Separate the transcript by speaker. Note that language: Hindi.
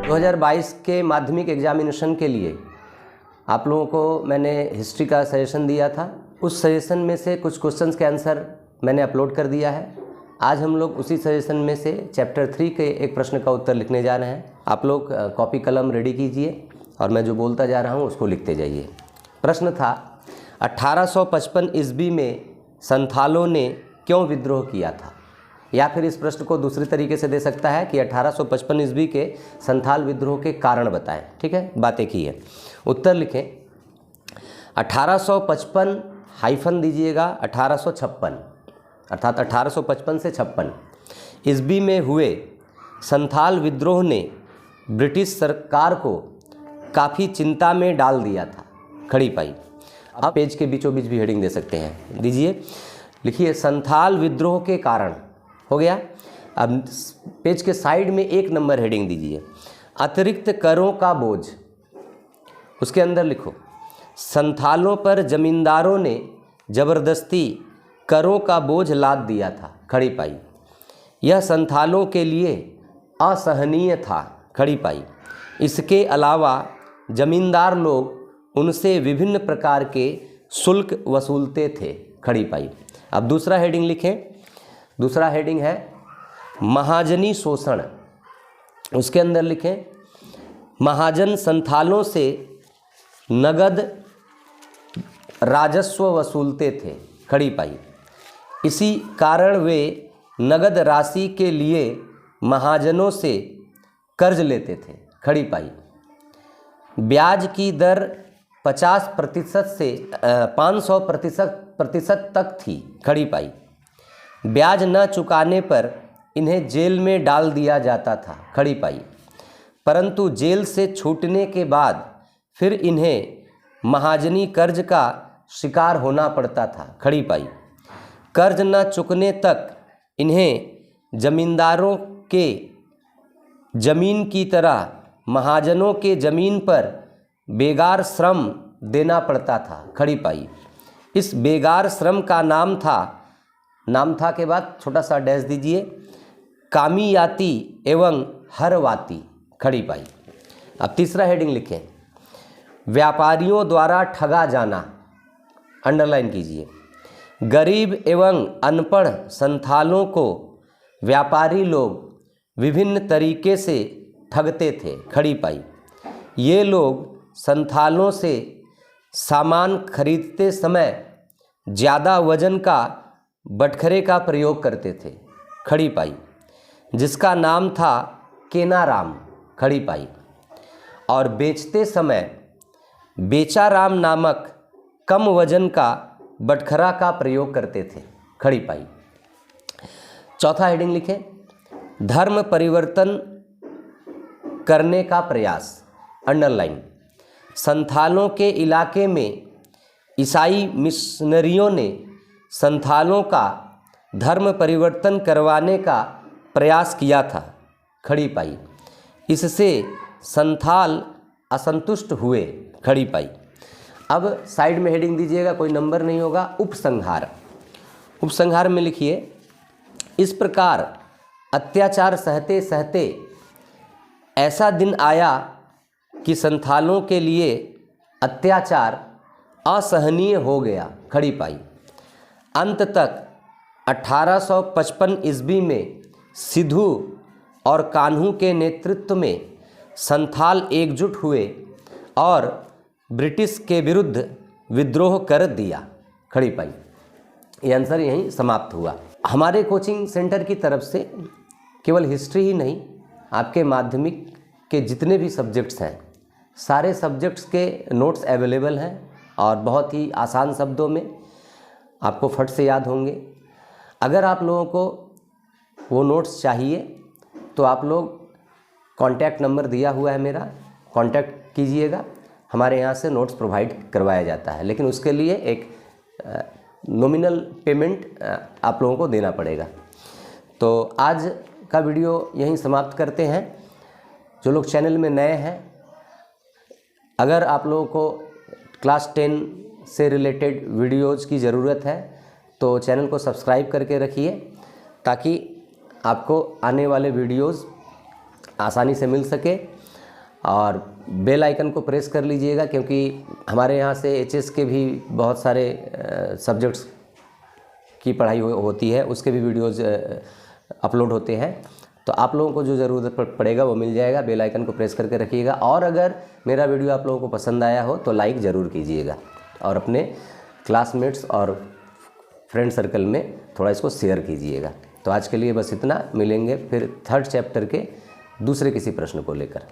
Speaker 1: 2022 के माध्यमिक एग्जामिनेशन के लिए आप लोगों को मैंने हिस्ट्री का सजेशन दिया था। उस सजेशन में से कुछ क्वेश्चंस के आंसर मैंने अपलोड कर दिया है। आज हम लोग उसी सजेशन में से चैप्टर 3 के एक प्रश्न का उत्तर लिखने जा रहे हैं। आप लोग कॉपी कलम रेडी कीजिए और मैं जो बोलता जा रहा हूँ उसको लिखते जाइए। प्रश्न था 1855 ईस्वी में संथालों ने क्यों विद्रोह किया था, या फिर इस प्रश्न को दूसरे तरीके से दे सकता है कि 1855 ईस्वी के संथाल विद्रोह के कारण बताएं। ठीक है, बातें की है। उत्तर लिखें 1855 हाइफन दीजिएगा 1856, अर्थात 1855 से 56 ईस्वी में हुए संथाल विद्रोह ने ब्रिटिश सरकार को काफ़ी चिंता में डाल दिया था। खड़ी पाई। आप पेज के बीचों बीच भी हेडिंग दे सकते हैं, दीजिए, लिखिए संथाल विद्रोह के कारण। हो गया। अब पेज के साइड में 1 नंबर हेडिंग दीजिए, अतिरिक्त करों का बोझ। उसके अंदर लिखो संथालों पर जमींदारों ने जबरदस्ती करों का बोझ लाद दिया था। खड़ी पाई। यह संथालों के लिए असहनीय था। खड़ी पाई। इसके अलावा जमींदार लोग उनसे विभिन्न प्रकार के शुल्क वसूलते थे। खड़ी पाई। अब दूसरा हेडिंग लिखें। दूसरा हेडिंग है महाजनी शोषण। उसके अंदर लिखें महाजन संथालों से नगद राजस्व वसूलते थे। खड़ी पाई। इसी कारण वे नगद राशि के लिए महाजनों से कर्ज लेते थे। खड़ी पाई। ब्याज की दर 50% से 500% तक थी। खड़ी पाई। ब्याज न चुकाने पर इन्हें जेल में डाल दिया जाता था। खड़ी पाई। परंतु जेल से छूटने के बाद फिर इन्हें महाजनी कर्ज का शिकार होना पड़ता था। खड़ी पाई। कर्ज न चुकने तक इन्हें जमींदारों के जमीन की तरह महाजनों के जमीन पर बेगार श्रम देना पड़ता था। खड़ी पाई। इस बेगार श्रम का नाम था के बाद छोटा सा डैश दीजिए, कामियाती एवं हरवाती। खड़ी पाई। अब तीसरा हेडिंग लिखें व्यापारियों द्वारा ठगा जाना। अंडरलाइन कीजिए। गरीब एवं अनपढ़ संथालों को व्यापारी लोग विभिन्न तरीके से ठगते थे। खड़ी पाई। ये लोग संथालों से सामान खरीदते समय ज़्यादा वजन का बटखरे का प्रयोग करते थे। खड़ी पाई। जिसका नाम था केनाराम। खड़ी पाई। और बेचते समय बेचाराम नामक कम वजन का बटखरा का प्रयोग करते थे। खड़ी पाई। चौथा हेडिंग लिखें धर्म परिवर्तन करने का प्रयास। अंडरलाइन। संथालों के इलाके में ईसाई मिशनरियों ने संथालों का धर्म परिवर्तन करवाने का प्रयास किया था। खड़ी पाई। इससे संथाल असंतुष्ट हुए। खड़ी पाई। अब साइड में हेडिंग दीजिएगा, कोई नंबर नहीं होगा, उपसंहार। उपसंहार में लिखिए इस प्रकार अत्याचार सहते सहते ऐसा दिन आया कि संथालों के लिए अत्याचार असहनीय हो गया। खड़ी पाई। अंत तक 1855 ईस्वी में सिद्धू और कान्हू के नेतृत्व में संथाल एकजुट हुए और ब्रिटिश के विरुद्ध विद्रोह कर दिया। खड़ी पाई। ये आंसर यहीं समाप्त हुआ। हमारे कोचिंग सेंटर की तरफ से केवल हिस्ट्री ही नहीं, आपके माध्यमिक के जितने भी सब्जेक्ट्स हैं सारे सब्जेक्ट्स के नोट्स अवेलेबल हैं और बहुत ही आसान शब्दों में आपको फट से याद होंगे। अगर आप लोगों को वो नोट्स चाहिए तो आप लोग कॉन्टैक्ट नंबर दिया हुआ है मेरा, कॉन्टैक्ट कीजिएगा। हमारे यहाँ से नोट्स प्रोवाइड करवाया जाता है, लेकिन उसके लिए एक नॉमिनल पेमेंट आप लोगों को देना पड़ेगा। तो आज का वीडियो यहीं समाप्त करते हैं। जो लोग चैनल में नए हैं, अगर आप लोगों को क्लास 10 से रिलेटेड वीडियोज़ की ज़रूरत है तो चैनल को सब्सक्राइब करके रखिए ताकि आपको आने वाले वीडियोज़ आसानी से मिल सके। और बेल आइकन को प्रेस कर लीजिएगा, क्योंकि हमारे यहाँ से एचएस के भी बहुत सारे सब्जेक्ट्स की पढ़ाई होती है, उसके भी वीडियोज़ अपलोड होते हैं। तो आप लोगों को जो ज़रूरत पड़ेगा वो मिल जाएगा। बेल आइकन को प्रेस करके रखिएगा। और अगर मेरा वीडियो आप लोगों को पसंद आया हो तो लाइक ज़रूर कीजिएगा और अपने क्लासमेट्स और फ्रेंड सर्कल में थोड़ा इसको शेयर कीजिएगा। तो आज के लिए बस इतना। मिलेंगे फिर 3rd चैप्टर के दूसरे किसी प्रश्न को लेकर।